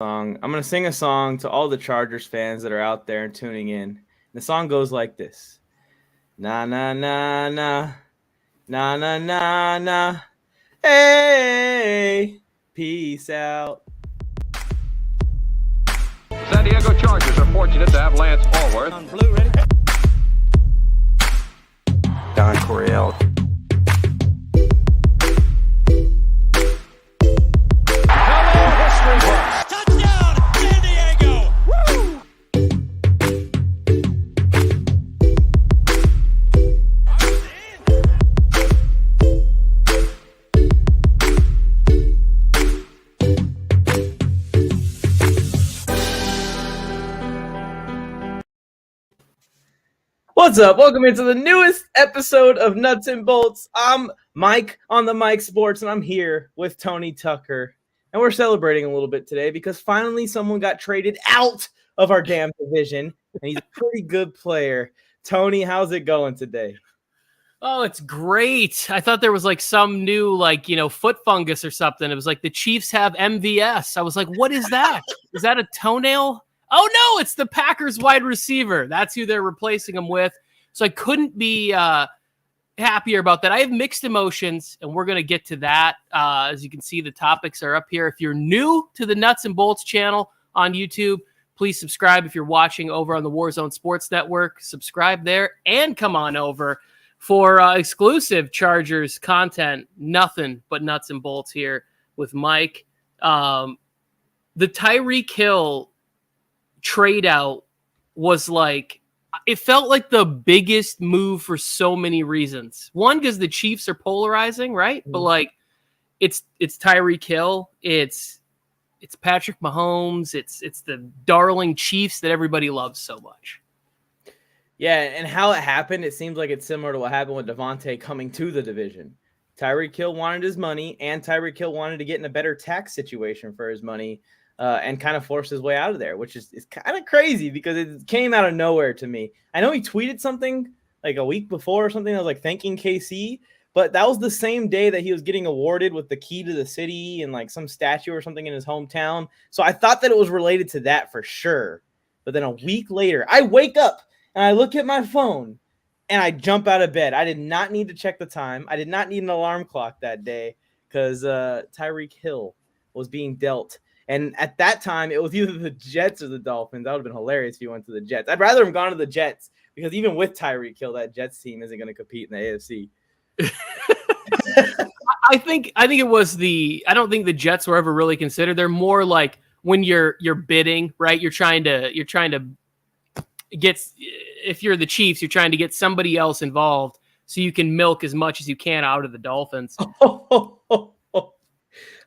song. I'm going to sing a song to all the Chargers fans that are out there and tuning in. And the song goes like this. Na na na na. Na na na na. Hey, peace out. San Diego Chargers are fortunate to have Lance Allworth. On blue, ready? Don Coryell. Touchdown, San Diego! Woo! What's up? Welcome into the newest episode of Nuts and Bolts. I'm Mike on the Mike Sports, and I'm here with Tony Tucker. And we're celebrating a little bit today because finally someone got traded out of our damn division, and he's a pretty good player. Tony, how's it going today? Oh, it's great. I thought there was like some new, foot fungus or something. It was like the Chiefs have MVS. I was like, what is that? Is that a toenail? Oh, no, it's the Packers wide receiver. That's who they're replacing him with. So I couldn't be happier about that. I have mixed emotions, and we're going to get to that. As you can see, the topics are up here. If you're new to the Nuts and Bolts channel on YouTube, please subscribe. If you're watching over on the Warzone Sports Network, subscribe there and come on over for exclusive Chargers content. Nothing but Nuts and Bolts here with Mike. The Tyreek Hill trade out was like, it felt like the biggest move for so many reasons. One, because the Chiefs are polarizing, right? But like, it's Tyreek Hill, it's Patrick Mahomes, it's the darling Chiefs that everybody loves so much. Yeah, and how it happened, it seems like it's similar to what happened with Devontae coming to the division. Tyreek Hill wanted his money, and Tyreek Hill wanted to get in a better tax situation for his money. And kind of forced his way out of there, which is kind of crazy because it came out of nowhere to me. I know he tweeted something like a week before or something that was like thanking KC, but that was the same day that he was getting awarded with the key to the city and like some statue or something in his hometown. So I thought that it was related to that for sure. But then a week later, I wake up and I look at my phone and I jump out of bed. I did not need to check the time. I did not need an alarm clock that day because Tyreek Hill was being dealt. And at that time, it was either the Jets or the Dolphins. That would have been hilarious if he went to the Jets. I'd rather have gone to the Jets because even with Tyreek Hill, that Jets team isn't going to compete in the AFC. I think it was I don't think the Jets were ever really considered. They're more like when you're bidding, right? You're trying to get, if you're the Chiefs, you're trying to get somebody else involved so you can milk as much as you can out of the Dolphins.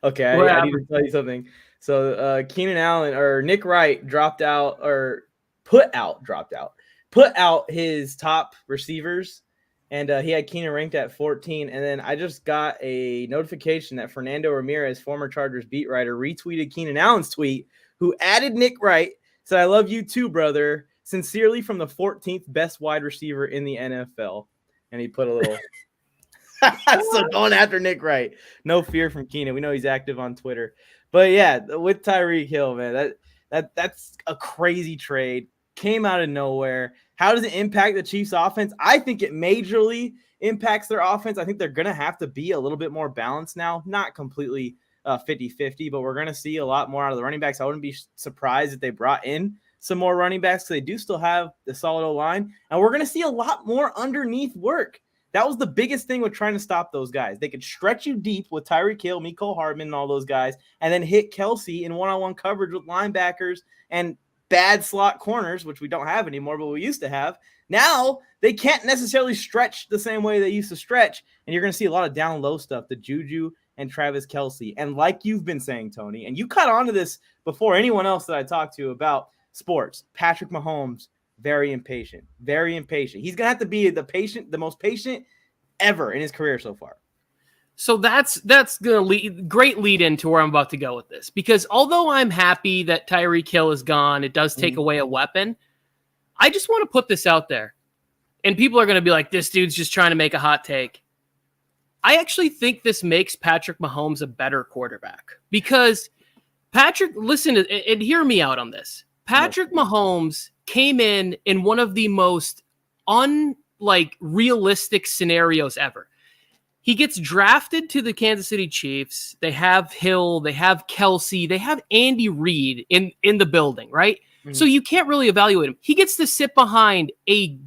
Okay, I need to tell you something. So Keenan Allen or Nick Wright put out his top receivers, and he had Keenan ranked at 14. And then I just got a notification that Fernando Ramirez, former Chargers beat writer, retweeted Keenan Allen's tweet, who added Nick Wright, said, "I love you too, brother. Sincerely from the 14th best wide receiver in the NFL." And he put a little so going after Nick Wright. No fear from Keenan. We know he's active on Twitter. But yeah, with Tyreek Hill, man, that's a crazy trade. Came out of nowhere. How does it impact the Chiefs' offense? I think it majorly impacts their offense. I think they're going to have to be a little bit more balanced now. Not completely 50-50, but we're going to see a lot more out of the running backs. I wouldn't be surprised if they brought in some more running backs because they do still have the solid O-line. And we're going to see a lot more underneath work. That was the biggest thing with trying to stop those guys. They could stretch you deep with Tyreek Hill, Mecole Hardman, and all those guys, and then hit Kelsey in one-on-one coverage with linebackers and bad slot corners, which we don't have anymore, but we used to have. Now they can't necessarily stretch the same way they used to stretch, and you're going to see a lot of down-low stuff, the Juju and Travis Kelsey. And like you've been saying, Tony, and you caught on to this before anyone else that I talked to about sports, Patrick Mahomes, very impatient. He's going to have to be the most patient ever in his career so far. So that's going to great lead into where I'm about to go with this, because although I'm happy that Tyreek Hill is gone, it does take away a weapon. I just want to put this out there, and people are going to be like, this dude's just trying to make a hot take. I actually think this makes Patrick Mahomes a better quarterback, because Patrick, listen and hear me out on this. Patrick Mahomes came in one of the most realistic scenarios ever. He gets drafted to the Kansas City Chiefs. They have Hill, they have Kelsey, they have Andy Reid in the building, right? Mm-hmm. So you can't really evaluate him. He gets to sit behind a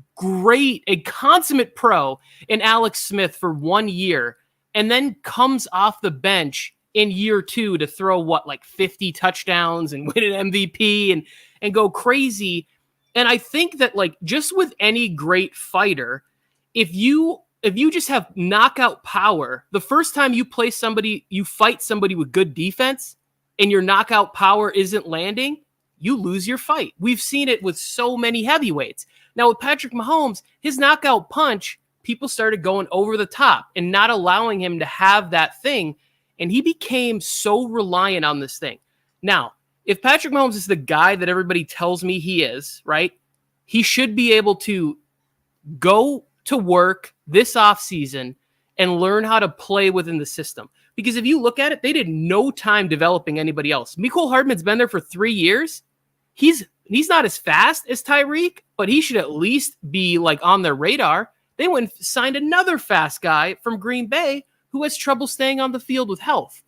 consummate pro in Alex Smith for 1 year, and then comes off the bench in year 2 to throw 50 touchdowns and win an MVP and go crazy. And I think that just with any great fighter, if you just have knockout power, the first time you fight somebody with good defense and your knockout power isn't landing, you lose your fight. We've seen it with so many heavyweights. Now with Patrick Mahomes, his knockout punch, people started going over the top and not allowing him to have that thing. And he became so reliant on this thing. Now, if Patrick Mahomes is the guy that everybody tells me he is, right? He should be able to go to work this offseason and learn how to play within the system. Because if you look at it, they did no time developing anybody else. Mecole Hardman's been there for 3 years. He's not as fast as Tyreek, but he should at least be on their radar. They went and signed another fast guy from Green Bay who has trouble staying on the field with health.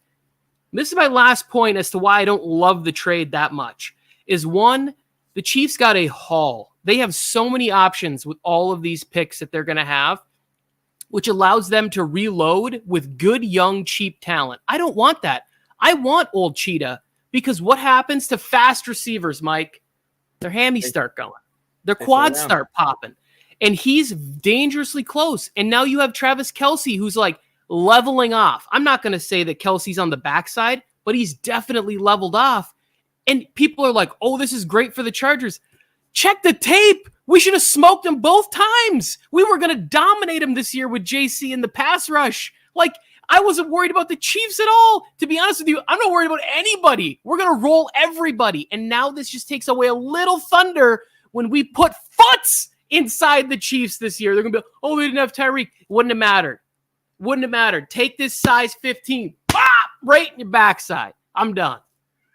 This is my last point as to why I don't love the trade that much. Is one, the Chiefs got a haul. They have so many options with all of these picks that they're going to have, which allows them to reload with good, young, cheap talent. I don't want that. I want old Cheetah, because what happens to fast receivers, Mike? Their hammies start going. Their quads start popping. And he's dangerously close. And now you have Travis Kelce, who's leveling off. I'm not going to say that Kelsey's on the backside, but he's definitely leveled off. And people are like, oh, this is great for the Chargers. Check the tape. We should have smoked them both times. We were going to dominate them this year with JC in the pass rush. I wasn't worried about the Chiefs at all. To be honest with you, I'm not worried about anybody. We're going to roll everybody. And now this just takes away a little thunder when we put foots inside the Chiefs this year. They're going to be, oh, we didn't have Tyreek. Wouldn't have mattered. Wouldn't have mattered. Take this size 15. Pop! Right in your backside. I'm done.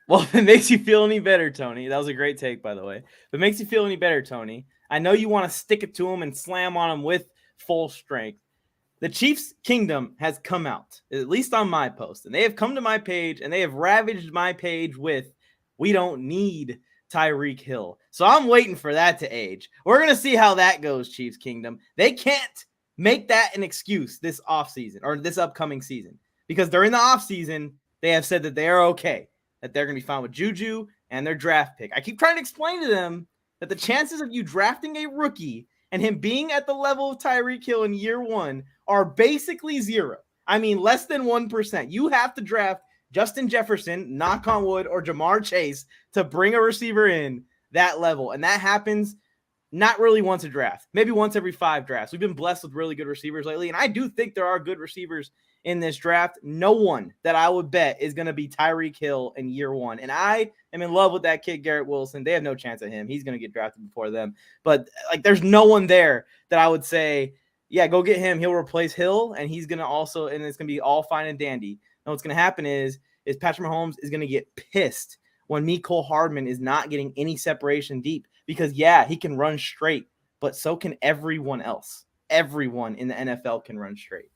Well, if it makes you feel any better, Tony, that was a great take, by the way. If it makes you feel any better, Tony, I know you want to stick it to him and slam on him with full strength. The Chiefs' kingdom has come out, at least on my post, and they have come to my page, and they have ravaged my page with, we don't need Tyreek Hill. So I'm waiting for that to age. We're going to see how that goes, Chiefs kingdom. They can't make that an excuse this offseason or this upcoming season, because during the offseason, they have said that they are okay, that they're going to be fine with Juju and their draft pick. I keep trying to explain to them that the chances of you drafting a rookie and him being at the level of Tyreek Hill in year 1 are basically zero. I mean, less than 1%. You have to draft Justin Jefferson, knock on wood, or Jamar Chase to bring a receiver in that level. And that happens not really once a draft, maybe once every 5 drafts. We've been blessed with really good receivers lately, and I do think there are good receivers in this draft. No one that I would bet is going to be Tyreek Hill in year 1. And I am in love with that kid, Garrett Wilson. They have no chance at him. He's going to get drafted before them. But there's no one there that I would say, yeah, go get him. He'll replace Hill, and he's going to also, and it's going to be all fine and dandy. Now what's going to happen is Patrick Mahomes is going to get pissed when Mecole Hardman is not getting any separation deep, because yeah, he can run straight, but so can everyone else. Everyone in the NFL can run straight.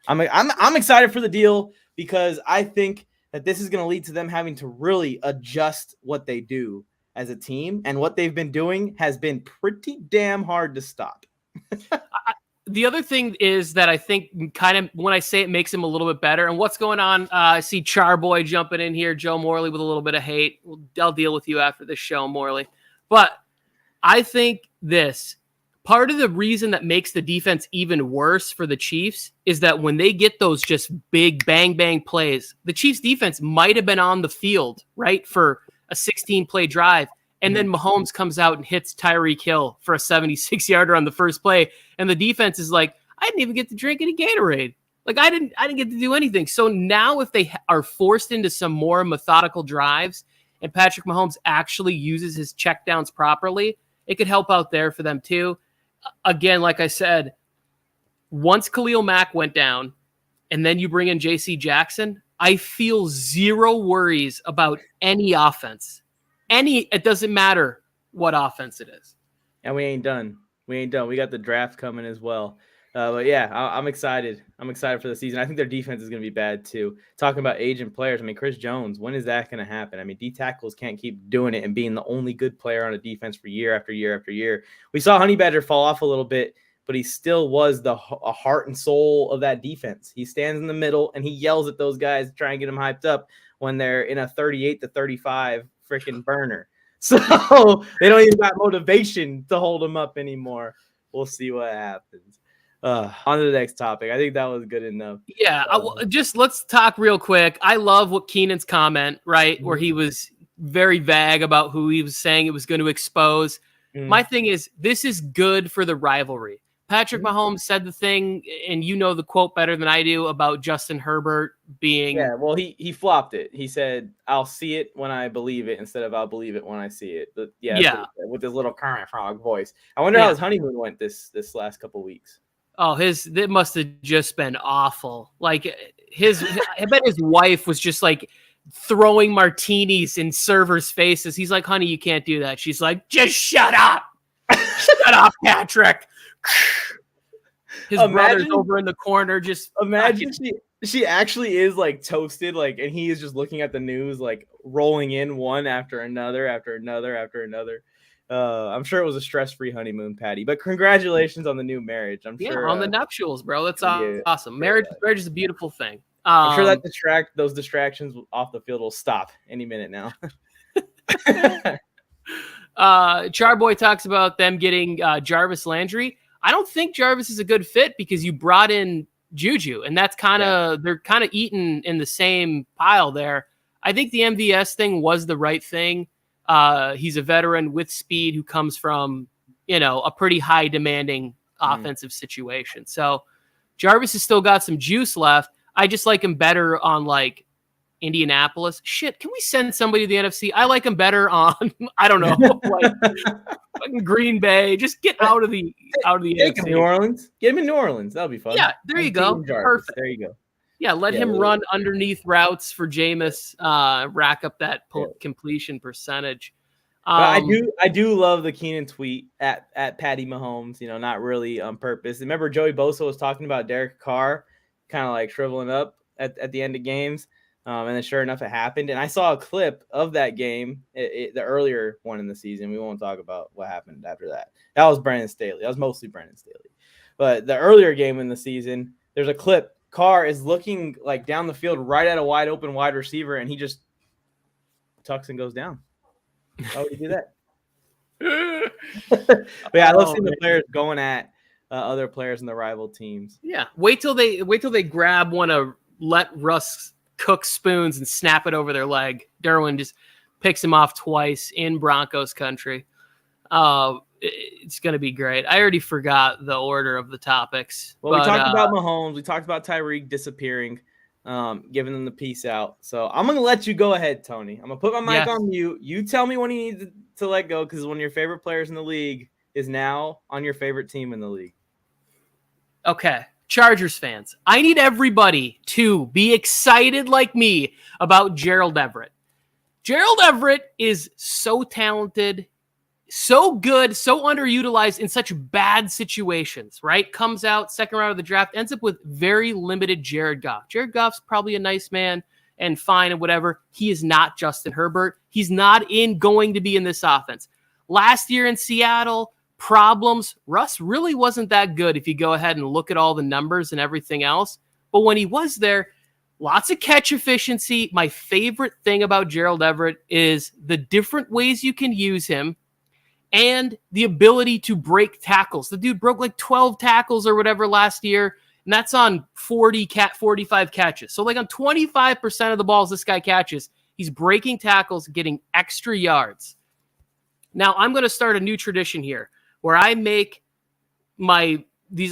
I'm excited for the deal, because I think that this is going to lead to them having to really adjust what they do as a team, and what they've been doing has been pretty damn hard to stop. The other thing is that I think kind of when I say it makes him a little bit better. And what's going on? I see Charboy jumping in here, Joe Morley with a little bit of hate. I'll deal with you after this show, Morley. But I think part of the reason that makes the defense even worse for the Chiefs is that when they get those just big bang, bang plays, the Chiefs defense might have been on the field, right, for a 16-play drive. And then Mahomes comes out and hits Tyreek Hill for a 76-yarder on the first play. And the defense is like, I didn't even get to drink any Gatorade. I didn't get to do anything. So now if they are forced into some more methodical drives and Patrick Mahomes actually uses his checkdowns properly, it could help out there for them too. Again, like I said, once Khalil Mack went down and then you bring in J.C. Jackson, I feel zero worries about any offense. It doesn't matter what offense it is. And we ain't done. We got the draft coming as well. But yeah, I'm excited. I'm excited for the season. I think their defense is going to be bad too. Talking about aging players, I mean, Chris Jones, when is that going to happen? I mean, D tackles can't keep doing it and being the only good player on a defense for year after year after year. We saw Honey Badger fall off a little bit, but he still was a heart and soul of that defense. He stands in the middle and he yells at those guys to try and get them hyped up when they're in a 38-35 freaking burner. So they don't even got motivation to hold them up anymore. We'll see what happens. On to the next topic. I think that was good enough. Yeah, just let's talk real quick. I love what Keenan's comment, right, where he was very vague about who he was saying it was going to expose. My thing is, this is good for the rivalry. Patrick Mahomes said the thing, and you know the quote better than I do about Justin Herbert being... Yeah, well, he flopped it. He said, I'll see it when I believe it instead of I'll believe it when I see it. But yeah. With his little Kermit Frog voice. I wonder how his honeymoon went this last couple weeks. Oh, it must have just been awful. Like I bet his wife was just like throwing martinis in servers' faces. He's like, honey, you can't do that. She's like, just shut up. Shut up, Patrick. His brother's over in the corner. Just imagine she actually is like toasted, like, and he is just looking at the news, like rolling in one after another. I'm sure it was a stress-free honeymoon, Patty. But congratulations on the new marriage. I'm sure on the nuptials, bro. That's awesome. Marriage is a beautiful thing. I'm sure that those distractions off the field will stop any minute now. Charboy talks about them getting Jarvis Landry. I don't think Jarvis is a good fit because you brought in Juju, and that's they're kind of eating in the same pile there. I think the MVS thing was the right thing. He's a veteran with speed who comes from, a pretty high demanding offensive situation. So Jarvis has still got some juice left. I just like him better on like Indianapolis. Shit, can we send somebody to the NFC? I like him better on, I don't know, like fucking Green Bay. Just get out of the NFC. New Orleans. Get him in New Orleans. That'll be fun. Yeah, there you go. Perfect. There you go. Yeah, let him run underneath routes for Jameis, rack up that completion percentage. But I do love the Keenan tweet at Patty Mahomes, not really on purpose. Remember Joey Bosa was talking about Derek Carr kind of like shriveling up at the end of games. And then sure enough, it happened. And I saw a clip of that game, the earlier one in the season. We won't talk about what happened after that. That was Brandon Staley. That was mostly Brandon Staley. But the earlier game in the season, there's a clip. Carr is looking like down the field right at a wide open wide receiver, and he just tucks and goes down. How would you do that? But yeah, I love seeing the players going at other players in the rival teams. Yeah, wait till they grab one of let Russ cook spoons and snap it over their leg. Derwin just picks him off twice in Broncos country. It's going to be great. I already forgot the order of the topics. Well, we talked about Mahomes. We talked about Tyreek disappearing, giving them the peace out. So I'm going to let you go ahead, Tony. I'm going to put my mic on mute. You tell me when you need to let go because one of your favorite players in the league is now on your favorite team in the league. Okay. Chargers fans, I need everybody to be excited like me about Gerald Everett. Gerald Everett is so talented, so good, so underutilized in such bad situations, right? Comes out second round of the draft, ends up with very limited Jared Goff. Jared Goff's probably a nice man and fine and whatever. He is not Justin Herbert. He's not going to be in this offense. Last year in Seattle, problems. Russ really wasn't that good if you go ahead and look at all the numbers and everything else. But when he was there, lots of catch efficiency. My favorite thing about Gerald Everett is the different ways you can use him and the ability to break tackles. The dude broke like 12 tackles or whatever last year, and that's on 45 catches. So like on 25% of the balls this guy catches, he's breaking tackles, getting extra yards. Now I'm going to start a new tradition here where I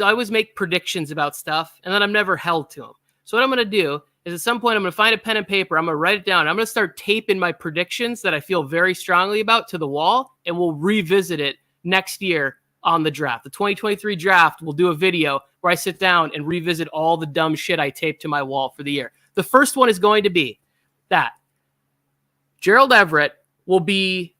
always make predictions about stuff, and then I'm never held to them. So what I'm going to do is at some point I'm going to find a pen and paper. I'm going to write it down. I'm going to start taping my predictions that I feel very strongly about to the wall, and we'll revisit it next year on the draft. The 2023 draft, we'll do a video where I sit down and revisit all the dumb shit I taped to my wall for the year. The first one is going to be that Gerald Everett will be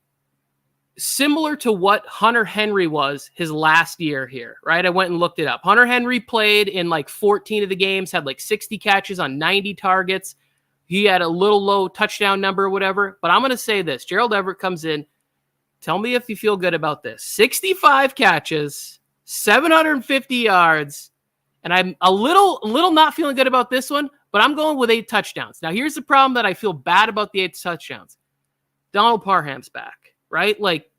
similar to what Hunter Henry was his last year here, right? I went and looked it up. Hunter Henry played in like 14 of the games, had like 60 catches on 90 targets. He had a little low touchdown number or whatever. But I'm going to say this. Gerald Everett comes in. Tell me if you feel good about this. 65 catches, 750 yards. And I'm a little not feeling good about this one, but I'm going with 8 touchdowns. Now, here's the problem that I feel bad about the 8 touchdowns. Donald Parham's back, right? Like,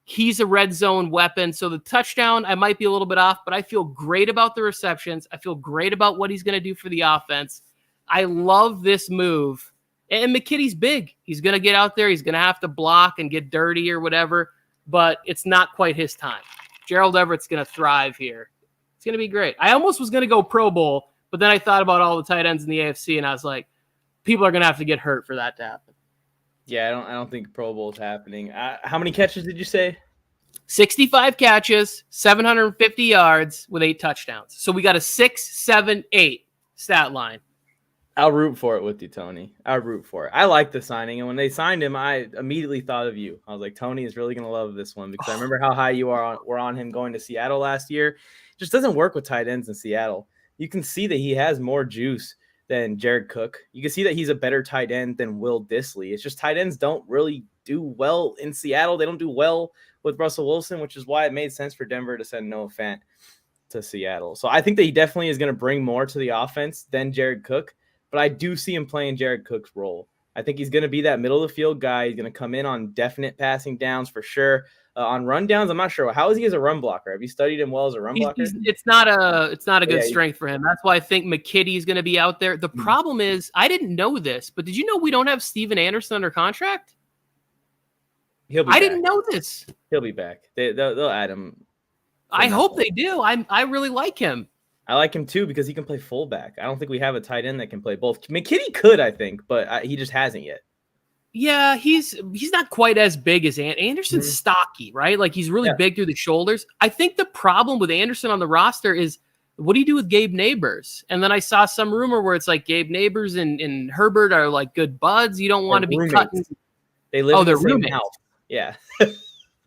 he's a red zone weapon. So the touchdown, I might be a little bit off, but I feel great about the receptions. I feel great about what he's going to do for the offense. I love this move. And McKitty's big. He's going to get out there. He's going to have to block and get dirty or whatever, but it's not quite his time. Gerald Everett's going to thrive here. It's going to be great. I almost was going to go Pro Bowl, but then I thought about all the tight ends in the AFC, and I was like, people are going to have to get hurt for that to happen. Yeah, I don't think Pro Bowl is happening. How many catches did you say? 65 catches, 750 yards with 8 touchdowns. So we got a 6, 7, 8 stat line. I'll root for it with you, Tony. I'll root for it. I like the signing, and when they signed him, I immediately thought of you. I was like, Tony is really going to love this one because I remember how high you were on him going to Seattle last year. It just doesn't work with tight ends in Seattle. You can see that he has more juice than Jared Cook. You can see that he's a better tight end than Will Dissly. It's just tight ends don't really do well in Seattle. They don't do well with Russell Wilson, which is why it made sense for Denver to send Noah Fant to Seattle. So I think that he definitely is going to bring more to the offense than Jared Cook, but I do see him playing Jared Cook's role. I think he's going to be that middle of the field guy. He's going to come in on definite passing downs for sure. On run downs, I'm not sure. How is he as a run blocker? Have you studied him well as a run blocker? It's not a good strength for him. That's why I think McKitty is going to be out there. The problem is, I didn't know this, but did you know we don't have Steven Anderson under contract? I didn't know this. He'll be back. They'll add him. I hope they do. I really like him. I like him too because he can play fullback. I don't think we have a tight end that can play both. McKitty could, I think, but he just hasn't yet. Yeah, he's not quite as big as Anderson's stocky, right? Like he's really big through the shoulders. I think the problem with Anderson on the roster is what do you do with Gabe Neighbors? And then I saw some rumor where it's like Gabe Neighbors and Herbert are like good buds. You don't want to be cutting. They live in the same house. Yeah.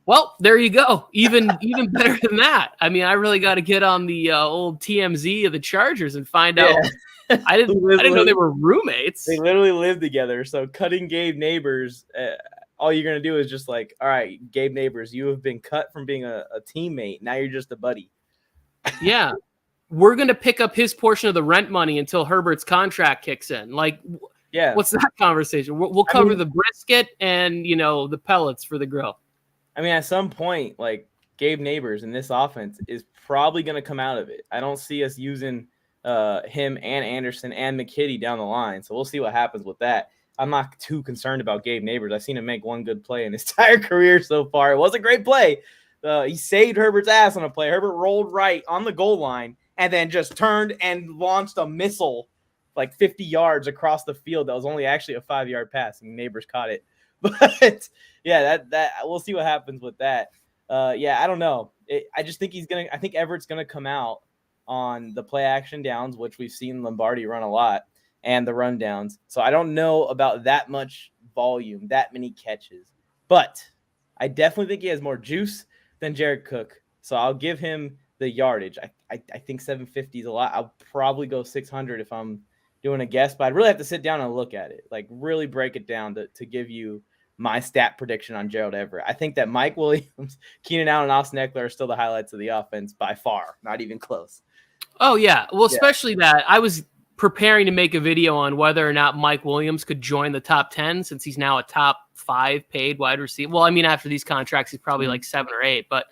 Well, there you go. Even better than that. I mean, I really got to get on the old TMZ of the Chargers and find out. I didn't know they were roommates. They literally live together. So cutting Gabe Neighbors, all you're going to do is just like, all right, Gabe Neighbors, you have been cut from being a teammate. Now you're just a buddy. Yeah. We're going to pick up his portion of the rent money until Herbert's contract kicks in. Like, yeah, what's that conversation? We'll cover the brisket and, the pellets for the grill. I mean, at some point, like Gabe Neighbors in this offense is probably going to come out of it. I don't see us using him and Anderson and McKitty down the line. So we'll see what happens with that. I'm not too concerned about Gabe Neighbors. I've seen him make one good play in his entire career so far. It was a great play. He saved Herbert's ass on a play. Herbert rolled right on the goal line and then just turned and launched a missile like 50 yards across the field. That was only actually a 5-yard pass, and Neighbors caught it. But yeah, that we'll see what happens with that. I don't know. I just think I think Everett's gonna come out on the play action downs, which we've seen Lombardi run a lot, and the run downs. So I don't know about that much volume, that many catches, but I definitely think he has more juice than Jared Cook. So I'll give him the yardage. I think 750 is a lot. I'll probably go 600 if I'm doing a guess, but I'd really have to sit down and look at it, like really break it down to give you my stat prediction on Gerald Everett. I think that Mike Williams, Keenan Allen, and Austin Ekeler are still the highlights of the offense by far, not even close. Oh, yeah. Well, especially that. I was preparing to make a video on whether or not Mike Williams could join the top 10 since he's now a top 5 paid wide receiver. Well, I mean, after these contracts, he's probably like 7 or 8, but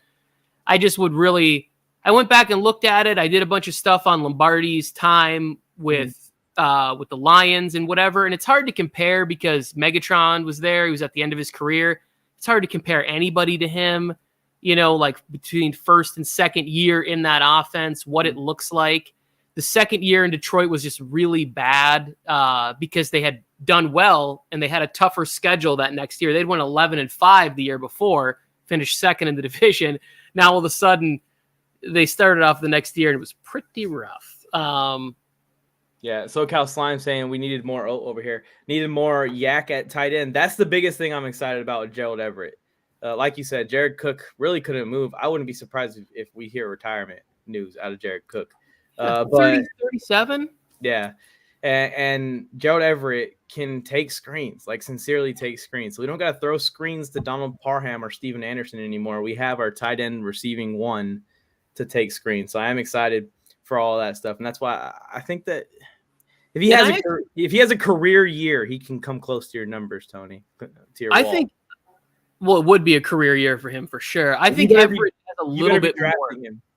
I just would really – I went back and looked at it. I did a bunch of stuff on Lombardi's time with the Lions and whatever, and it's hard to compare because Megatron was there. He was at the end of his career. It's hard to compare anybody to him. Like between first and second year in that offense, what it looks like. The second year in Detroit was just really bad because they had done well and they had a tougher schedule that next year. They'd won 11-5 the year before, finished second in the division. Now all of a sudden they started off the next year and it was pretty rough. Yeah, SoCal Slime saying we needed more over here. Needed more yak at tight end. That's the biggest thing I'm excited about with Gerald Everett. Like you said, Jared Cook really couldn't move. I wouldn't be surprised if we hear retirement news out of Jared Cook. But 37? yeah, and Gerald Everett can take screens, like sincerely take screens. So we don't got to throw screens to Donald Parham or Steven Anderson anymore. We have our tight end receiving one to take screens. So I am excited for all that stuff, and that's why I think that if he has a career year, he can come close to your numbers, Tony. To your wall. Think. Well, it would be a career year for him for sure. I think Everett has a little bit more.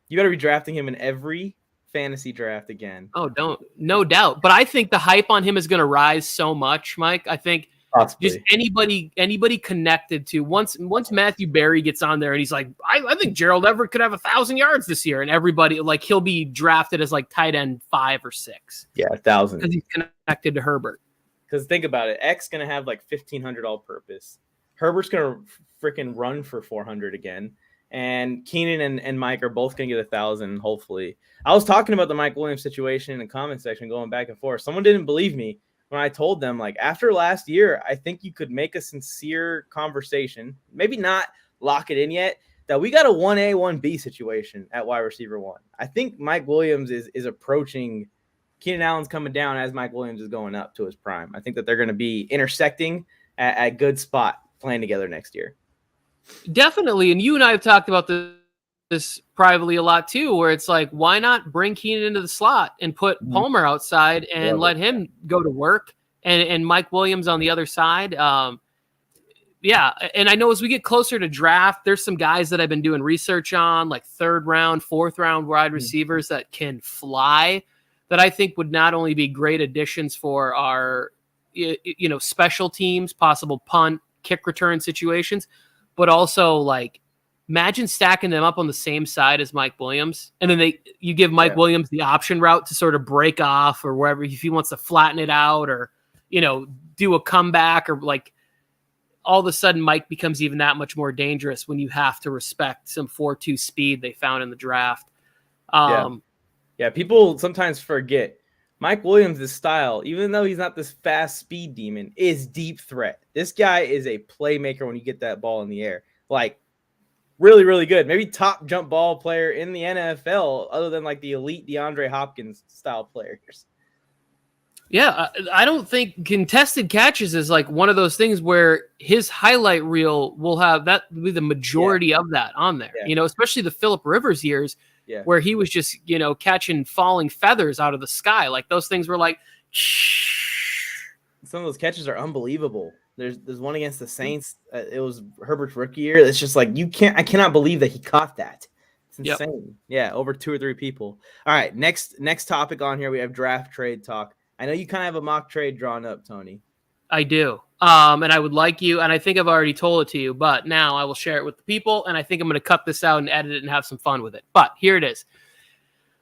You better be drafting him in every fantasy draft again. Oh, no doubt. But I think the hype on him is going to rise so much, Mike. I think possibly just anybody connected to once Matthew Berry gets on there and he's like, I think Gerald Everett could have 1,000 yards this year, and everybody like he'll be drafted as like tight end 5 or 6. Yeah, 1,000 because he's connected to Herbert. Because think about it, X gonna have like 1,500 all-purpose. Herbert's gonna freaking run for 400 again. And Keenan and Mike are both going to get 1,000, hopefully. I was talking about the Mike Williams situation in the comment section, going back and forth. Someone didn't believe me when I told them, like, after last year, I think you could make a sincere conversation, maybe not lock it in yet, that we got a 1A, 1B situation at wide receiver 1. I think Mike Williams is approaching – Keenan Allen's coming down as Mike Williams is going up to his prime. I think that they're going to be intersecting at a good spot playing together next year. Definitely. And you and I have talked about this privately a lot too, where it's like, why not bring Keenan into the slot and put Palmer outside and let him go to work and Mike Williams on the other side. Yeah. And I know as we get closer to draft, there's some guys that I've been doing research on, like 3rd round, 4th round wide receivers that can fly, that I think would not only be great additions for our, special teams, possible punt, kick return situations, but also like imagine stacking them up on the same side as Mike Williams. And then you give Mike Williams the option route to sort of break off or wherever, if he wants to flatten it out or, do a comeback, or like all of a sudden Mike becomes even that much more dangerous when you have to respect some 4.2 speed they found in the draft. Yeah. People sometimes forget Mike Williams' style, even though he's not this fast speed demon, is deep threat. This guy is a playmaker when you get that ball in the air. Like, really, really good. Maybe top jump ball player in the NFL, other than like the elite DeAndre Hopkins style players. Yeah, I don't think contested catches is like one of those things where his highlight reel will have that be the majority of that on there. Especially the Phillip Rivers years. Yeah. Where he was just, catching falling feathers out of the sky. Like those things were like, shh. Some of those catches are unbelievable. There's one against the Saints. It was Herbert's rookie year. It's just like, I cannot believe that he caught that. It's insane. Yep. Yeah. Over 2 or 3 people. All right. Next topic on here. We have draft trade talk. I know you kind of have a mock trade drawn up, Tony. I do. And I would like you, and I think I've already told it to you, but now I will share it with the people, and I think I'm going to cut this out and edit it and have some fun with it. But here it is.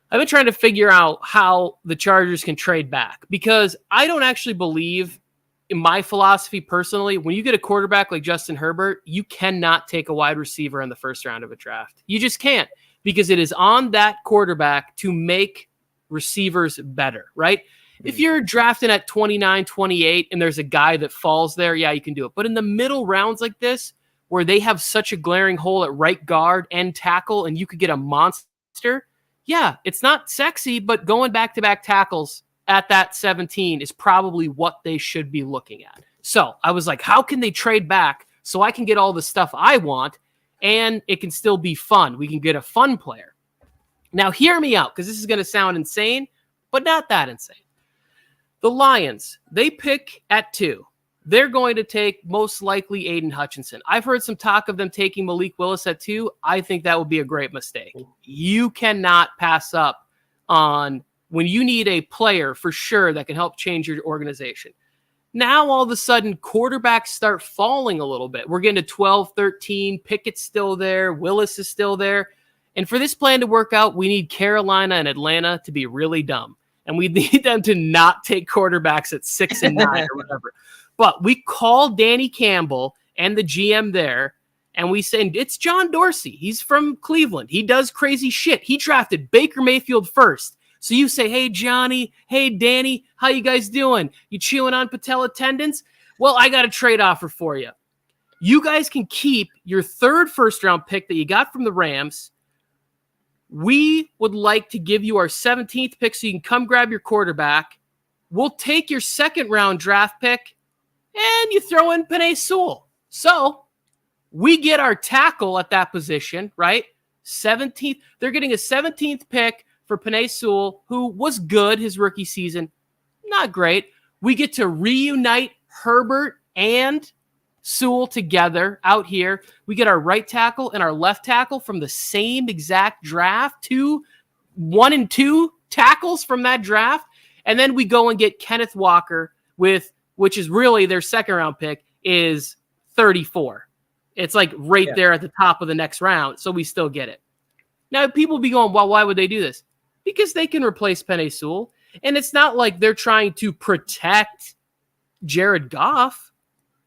I've been trying to figure out how the Chargers can trade back, because I don't actually believe, in my philosophy personally, when you get a quarterback like Justin Herbert, you cannot take a wide receiver in the first round of a draft. You just can't, because it is on that quarterback to make receivers better, right? If you're drafting at 29, 28, and there's a guy that falls there, yeah, you can do it. But in the middle rounds like this, where they have such a glaring hole at right guard and tackle, and you could get a monster, yeah, it's not sexy, but going back-to-back tackles at that 17 is probably what they should be looking at. So I was like, how can they trade back so I can get all the stuff I want, and it can still be fun? We can get a fun player. Now, hear me out, because this is going to sound insane, but not that insane. The Lions, they pick at 2. They're going to take most likely Aiden Hutchinson. I've heard some talk of them taking Malik Willis at 2. I think that would be a great mistake. You cannot pass up on when you need a player for sure that can help change your organization. Now, all of a sudden, quarterbacks start falling a little bit. We're getting to 12, 13. Pickett's still there. Willis is still there. And for this plan to work out, we need Carolina and Atlanta to be really dumb. And we need them to not take quarterbacks at 6 and 9 or whatever. But we call Danny Campbell and the GM there, and we say, it's John Dorsey. He's from Cleveland. He does crazy shit. He drafted Baker Mayfield first. So you say, hey, Johnny, hey, Danny, how you guys doing? You chewing on patella tendons? Well, I got a trade offer for you. You guys can keep your third first-round pick that you got from the Rams. We would like to give you our 17th pick so you can come grab your quarterback. We'll take your second-round draft pick, and you throw in Penei Sewell. So we get our tackle at that position, right? 17th. They're getting a 17th pick for Penei Sewell, who was good his rookie season. Not great. We get to reunite Herbert and Sewell together out here. We get our right tackle and our left tackle from the same exact draft. 1 and 2 tackles from that draft. And then we go and get Kenneth Walker which is really their second round pick, is 34. It's like right there at the top of the next round. So we still get it. Now people be going, well, why would they do this? Because they can replace Penei Sewell. And it's not like they're trying to protect Jared Goff.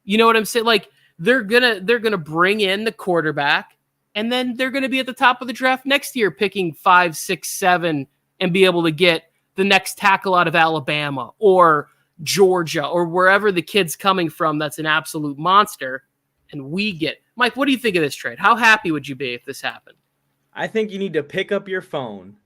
You know what I'm saying? Like they're gonna bring in the quarterback, and then they're gonna be at the top of the draft next year, picking 5, 6, 7, and be able to get the next tackle out of Alabama or Georgia or wherever the kid's coming from. That's an absolute monster, and we get Mike. What do you think of this trade? How happy would you be if this happened? I think you need to pick up your phone,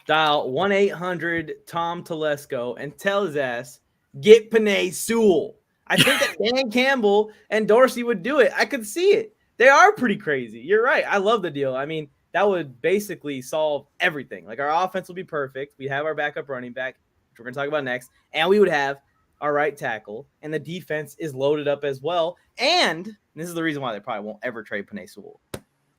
dial 1-800-TOM Telesco, and tell his ass, get Penei Sewell. I think that Dan Campbell and Dorsey would do it. I could see it. They are pretty crazy. You're right. I love the deal. I mean, that would basically solve everything. Like, our offense will be perfect. We have our backup running back, which we're going to talk about next, and we would have our right tackle, and the defense is loaded up as well. And this is the reason why they probably won't ever trade Penei Sewell.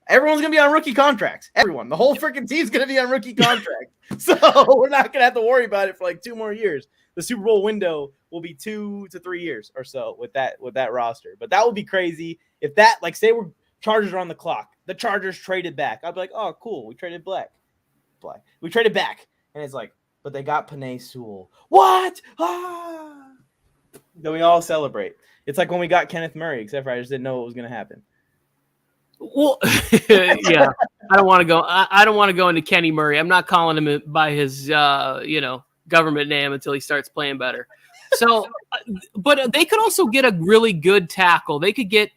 Everyone's going to be on rookie contracts. Everyone. The whole freaking team's going to be on rookie contracts. So we're not going to have to worry about it for like 2 more years. The Super Bowl window will be 2 to 3 years or so with that roster. But that would be crazy if that, like, say we're Chargers are on the clock. The Chargers traded back. I'd be like, oh, cool. We traded black. We traded back. And it's like, but they got Penei Sewell. What? Ah! Then we all celebrate. It's like when we got Kenneth Murray, except for I just didn't know what was going to happen. Well, yeah, I don't want to go. I don't want to go into Kenny Murray. I'm not calling him by his, government name until he starts playing better. So, but they could also get a really good tackle. They could get,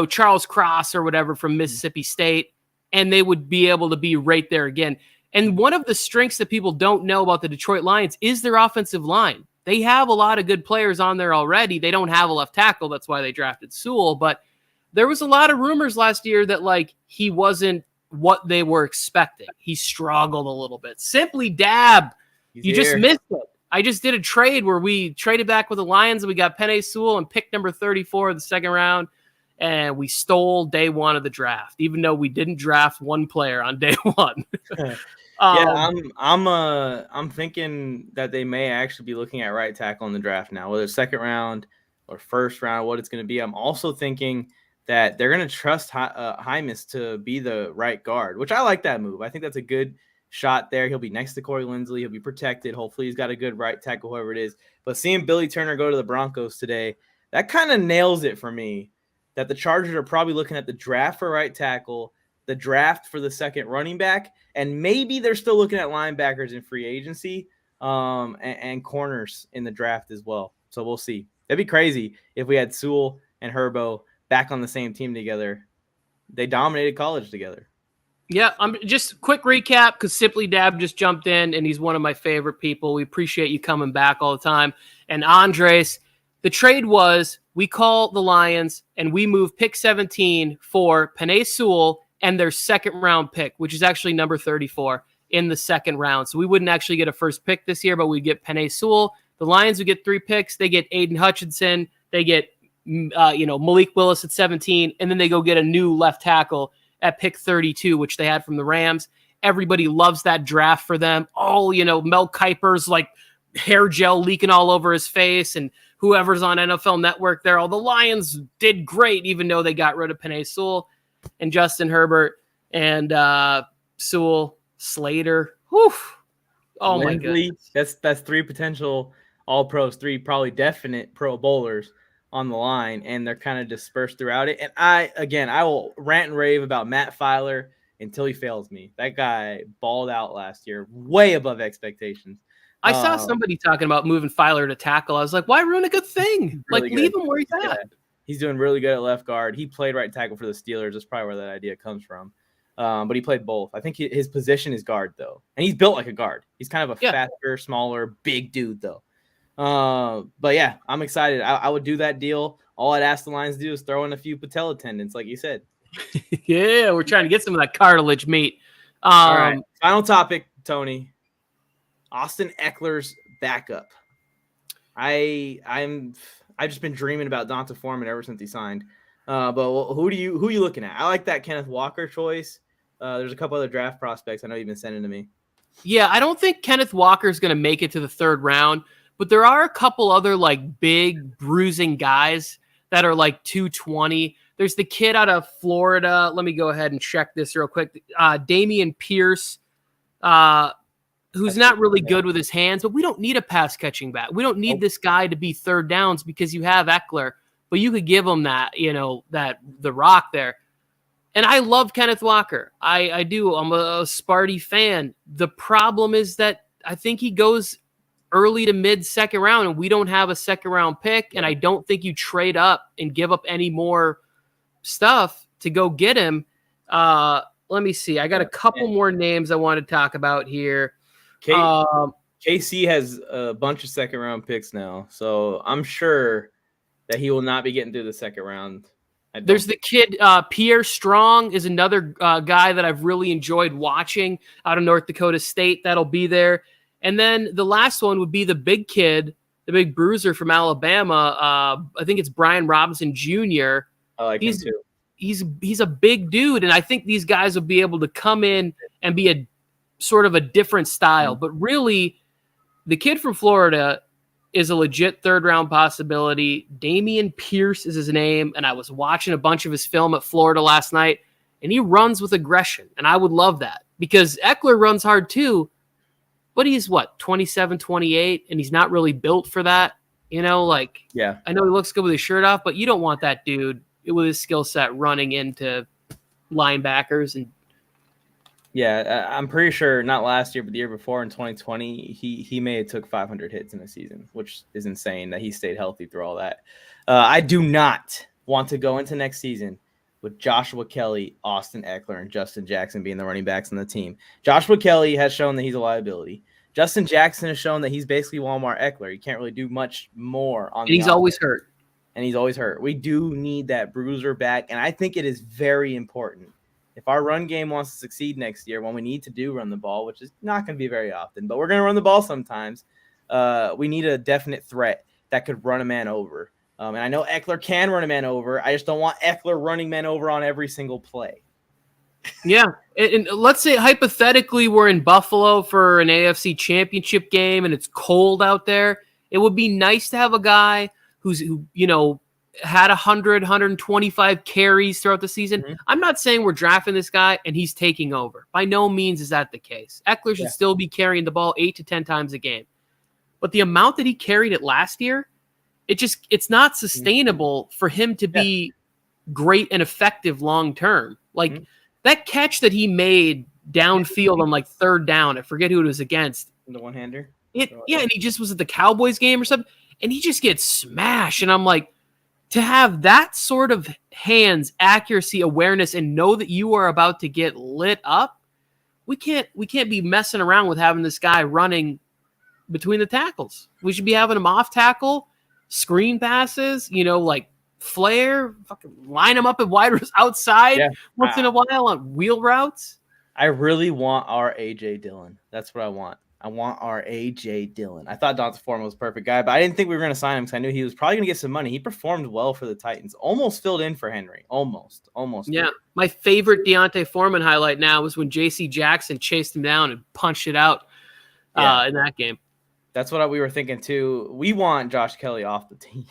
Charles Cross or whatever from Mississippi State, and they would be able to be right there again. And one of the strengths that people don't know about the Detroit Lions is their offensive line. They have a lot of good players on there already. They don't have a left tackle. That's why they drafted Sewell, but there was a lot of rumors last year that he wasn't what they were expecting. He struggled a little bit. Simply Dab. You just missed it. I just did a trade where we traded back with the Lions and we got Penei Sewell and pick number 34 of the second round. And we stole day 1 of the draft, even though we didn't draft one player on day 1. I'm thinking that they may actually be looking at right tackle in the draft now, whether it's second round or first round, what it's going to be. I'm also thinking that they're going to trust Hymus to be the right guard, which I like that move. I think that's a good shot there. He'll be next to Corey Linsley. He'll be protected. Hopefully he's got a good right tackle, whoever it is. But seeing Billy Turner go to the Broncos today, that kind of nails it for me that the Chargers are probably looking at the draft for right tackle, the draft for the second running back, and maybe they're still looking at linebackers in free agency and corners in the draft as well. So we'll see. That'd be crazy if we had Sewell and Herbo back on the same team together. They dominated college together. Yeah, I'm just quick recap because Simply Dab just jumped in and he's one of my favorite people. We appreciate you coming back all the time. And Andres, the trade was we call the Lions and we move pick 17 for Penei Sewell and their second round pick, which is actually number 34 in the second round. So we wouldn't actually get a first pick this year, but we'd get Penei Sewell. The Lions would get 3 picks. They get Aiden Hutchinson. They get Malik Willis at 17, and then they go get a new left tackle at pick 32, which they had from the Rams. Everybody loves that draft for them. Oh, Mel Kiper's hair gel leaking all over his face, and whoever's on NFL Network there. The Lions did great, even though they got rid of Penei Sewell and Justin Herbert and Sewell, Slater. Whew. Oh, my goodness. That's 3 potential All-Pros, 3 probably definite Pro Bowlers on the line, and they're kind of dispersed throughout it. And I will rant and rave about Matt Filer until he fails me. That guy balled out last year, way above expectations. I saw somebody talking about moving Filer to tackle. I was like, why ruin a good thing? Really Leave good. him where he's at. He's doing really good at left guard. He played right tackle for the Steelers. That's probably where that idea comes from. But he played both. I think his position is guard, though. And he's built like a guard. He's kind of a faster, smaller, big dude, though. But yeah, I'm excited. I would do that deal. All I'd ask the Lions to do is throw in a few patella tendons, like you said. Yeah, we're trying to get some of that cartilage meat. All right. Final topic, Tony. Austin Ekeler's backup. I've just been dreaming about Donta Foreman ever since he signed. But who are you looking at? I like that Kenneth Walker choice. There's a couple other draft prospects I know you've been sending to me. Yeah, I don't think Kenneth Walker is going to make it to the third round, but there are a couple other like big bruising guys that are like 220. There's the kid out of Florida. Let me go ahead and check this real quick. Dameon Pierce, who's not really good with his hands, but we don't need a pass catching back. We don't need this guy to be third downs because you have Ekeler, but you could give him that, the rock there. And I love Kenneth Walker. I do. I'm a Sparty fan. The problem is that I think he goes early to mid second round, and we don't have a second round pick. And I don't think you trade up and give up any more stuff to go get him. Let me see. I got a couple more names I want to talk about here. KC has a bunch of second round picks now, so I'm sure that he will not be getting through the second round. There's the kid, Pierre Strong is another guy that I've really enjoyed watching out of North Dakota State. That'll be there. And then the last one would be the big kid, the big bruiser from Alabama. I think it's Brian Robinson Jr. I like him too. He's a big dude, and I think these guys will be able to come in and be a sort of a different style. But really, the kid from Florida is a legit third-round possibility. Dameon Pierce is his name, and I was watching a bunch of his film at Florida last night, and he runs with aggression, and I would love that because Ekeler runs hard too, but he's, 27, 28, and he's not really built for that. I know he looks good with his shirt off, but you don't want that dude with his skill set running into linebackers. And yeah, I'm pretty sure not last year, but the year before in 2020, he may have took 500 hits in a season, which is insane that he stayed healthy through all that. I do not want to go into next season with Joshua Kelly, Austin Ekeler, and Justin Jackson being the running backs on the team. Joshua Kelly has shown that he's a liability. Justin Jackson has shown that he's basically Walmart Ekeler. He can't really do much more on. And he's always hurt. And he's always hurt. We do need that bruiser back, and I think it is very important. If our run game wants to succeed next year, when we need to run the ball, which is not going to be very often, but we're going to run the ball sometimes, we need a definite threat that could run a man over. And I know Ekeler can run a man over. I just don't want Ekeler running men over on every single play. Yeah. And let's say hypothetically we're in Buffalo for an AFC championship game and it's cold out there. It would be nice to have a guy who had 100, 125 carries throughout the season. Mm-hmm. I'm not saying we're drafting this guy and he's taking over. By no means is that the case. Ekeler should still be carrying the ball 8 to 10 times a game. But the amount that he carried it last year, it's not sustainable for him to be great and effective long term. That catch that he made downfield on third down, I forget who it was against. The one-hander? And he just was at the Cowboys game or something, and he just gets smashed. And I'm like, to have that sort of hands, accuracy, awareness, and know that you are about to get lit up, we can't be messing around with having this guy running between the tackles. We should be having him off tackle, screen passes, flare, fucking line him up at wide outside once in a while on wheel routes. I really want our A.J. Dillon. That's what I want. I want our A.J. Dillon. I thought Donta Foreman was a perfect guy, but I didn't think we were going to sign him because I knew he was probably going to get some money. He performed well for the Titans. Almost filled in for Henry. Almost. Yeah. My favorite Deontay Foreman highlight now was when J.C. Jackson chased him down and punched it out in that game. That's what we were thinking too. We want Josh Kelly off the team.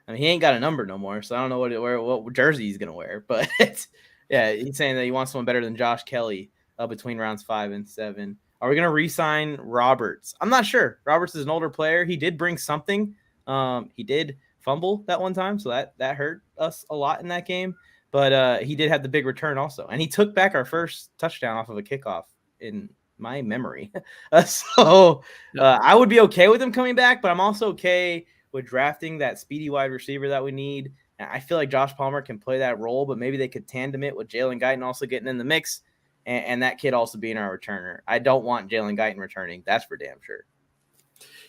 I mean, he ain't got a number no more, so I don't know what jersey he's going to wear. But, he's saying that he wants someone better than Josh Kelly between rounds 5 and 7. Are we going to re-sign Roberts? I'm not sure. Roberts is an older player. He did bring something. He did fumble that one time, so that hurt us a lot in that game. but he did have the big return also. And he took back our first touchdown off of a kickoff in my memory. I would be okay with him coming back, but I'm also okay with drafting that speedy wide receiver that we need. And I feel like Josh Palmer can play that role, but maybe they could tandem it with Jalen Guyton also getting in the mix and that kid also being our returner. I don't want Jalen Guyton returning. That's for damn sure.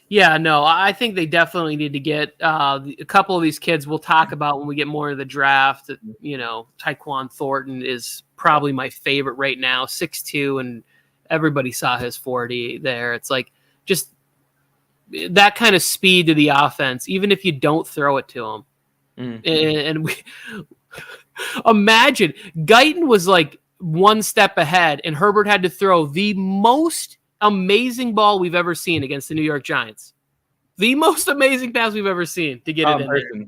Yeah, no, I think they definitely need to get a couple of these kids we'll talk about when we get more of the draft. You know, Tyquan Thornton is probably my favorite right now, 6'2", and everybody saw his 40 there. It's like just that kind of speed to the offense, even if you don't throw it to him. And we imagine Guyton was like one step ahead, and Herbert had to throw the most amazing ball we've ever seen against the New York Giants. The most amazing pass we've ever seen to get it in there.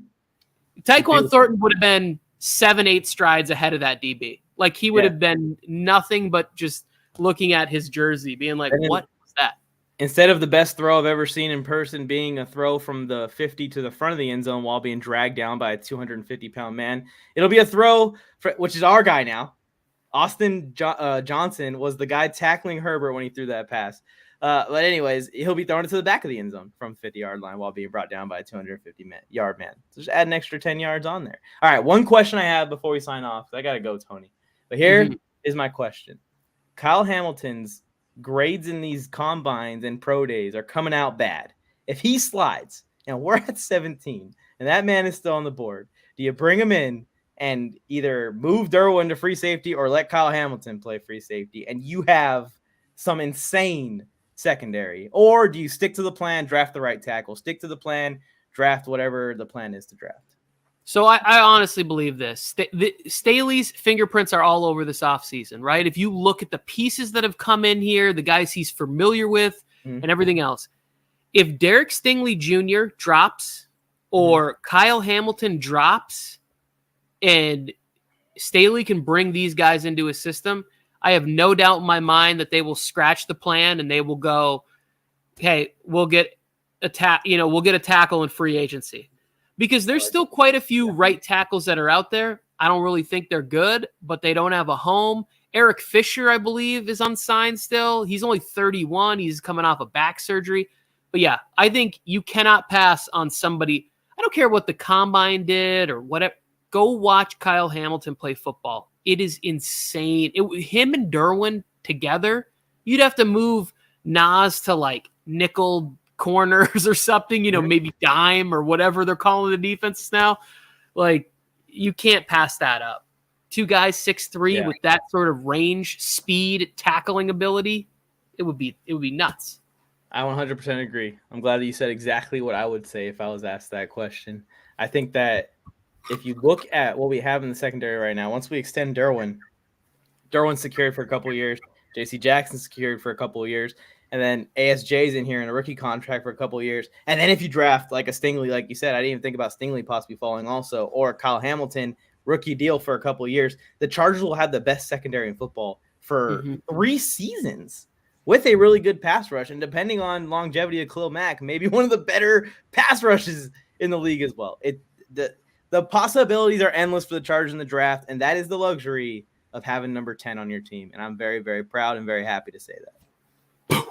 Tyquan Thornton would have been 7-8 strides ahead of that DB. Like he would have been nothing but just looking at his jersey, being like, what was that? Instead of the best throw I've ever seen in person being a throw from the 50 to the front of the end zone while being dragged down by a 250-pound man, it'll be a throw, which is our guy now. Austin Johnson was the guy tackling Herbert when he threw that pass. But anyways, he'll be throwing it to the back of the end zone from 50-yard line while being brought down by a 250-yard man. So just add an extra 10 yards on there. All right, one question I have before we sign off. I got to go, Tony. But here is my question. Kyle Hamilton's grades in these combines and pro days are coming out bad. If he slides and we're at 17 and that man is still on the board, do you bring him in and either move Derwin to free safety or let Kyle Hamilton play free safety, and you have some insane secondary? Or do you stick to the plan, draft the right tackle, stick to the plan, draft whatever the plan is to draft? So I honestly believe this. Staley's fingerprints are all over this offseason, right? If you look at the pieces that have come in here, the guys he's familiar with, and everything else, if Derek Stingley Jr. drops or Kyle Hamilton drops, and Staley can bring these guys into his system, I have no doubt in my mind that they will scratch the plan and they will go, hey, we'll get a tackle in free agency. Because there's still quite a few right tackles that are out there. I don't really think they're good, but they don't have a home. Eric Fisher, I believe, is unsigned still. He's only 31. He's coming off of back surgery. But yeah, I think you cannot pass on somebody. I don't care what the combine did or whatever. Go watch Kyle Hamilton play football. It is insane. Him and Derwin together, you'd have to move Nas to like nickel corners or something, maybe dime or whatever they're calling the defenses now. Like, you can't pass that up. Two guys 6'3" with that sort of range, speed, tackling ability, it would be nuts. I 100% agree. I'm glad that you said exactly what I would say if I was asked that question. I think that if you look at what we have in the secondary right now, once we extend Derwin's secured for a couple of years, J.C. Jackson's secured for a couple of years, and then ASJ's in here in a rookie contract for a couple of years. And then if you draft like a Stingley, like you said, I didn't even think about Stingley possibly falling also, or Kyle Hamilton, rookie deal for a couple of years, the Chargers will have the best secondary in football for 3 seasons with a really good pass rush. And depending on longevity of Khalil Mack, maybe one of the better pass rushes in the league as well. The possibilities are endless for the Chargers in the draft, and that is the luxury of having number 10 on your team. And I'm very, very proud and very happy to say that.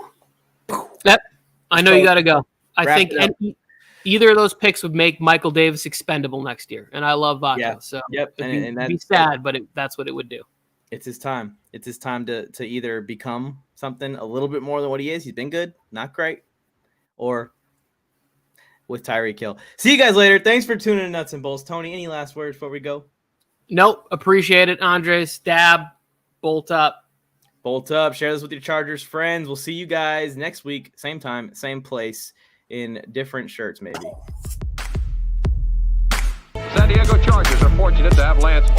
Yep. I know you got to go. I think either of those picks would make Michael Davis expendable next year, and I love Vaca. Yeah. So and that'd be sad, but that's what it would do. It's his time. It's his time to either become something a little bit more than what he is. He's been good, not great, or with Tyreek Hill. See you guys later. Thanks for tuning in, Nuts and Bolts. Tony, any last words before we go? Nope. Appreciate it, Andres. Dab. Bolt up. Bolt up. Share this with your Chargers friends. We'll see you guys next week. Same time, same place, in different shirts maybe. San Diego Chargers are fortunate to have Lance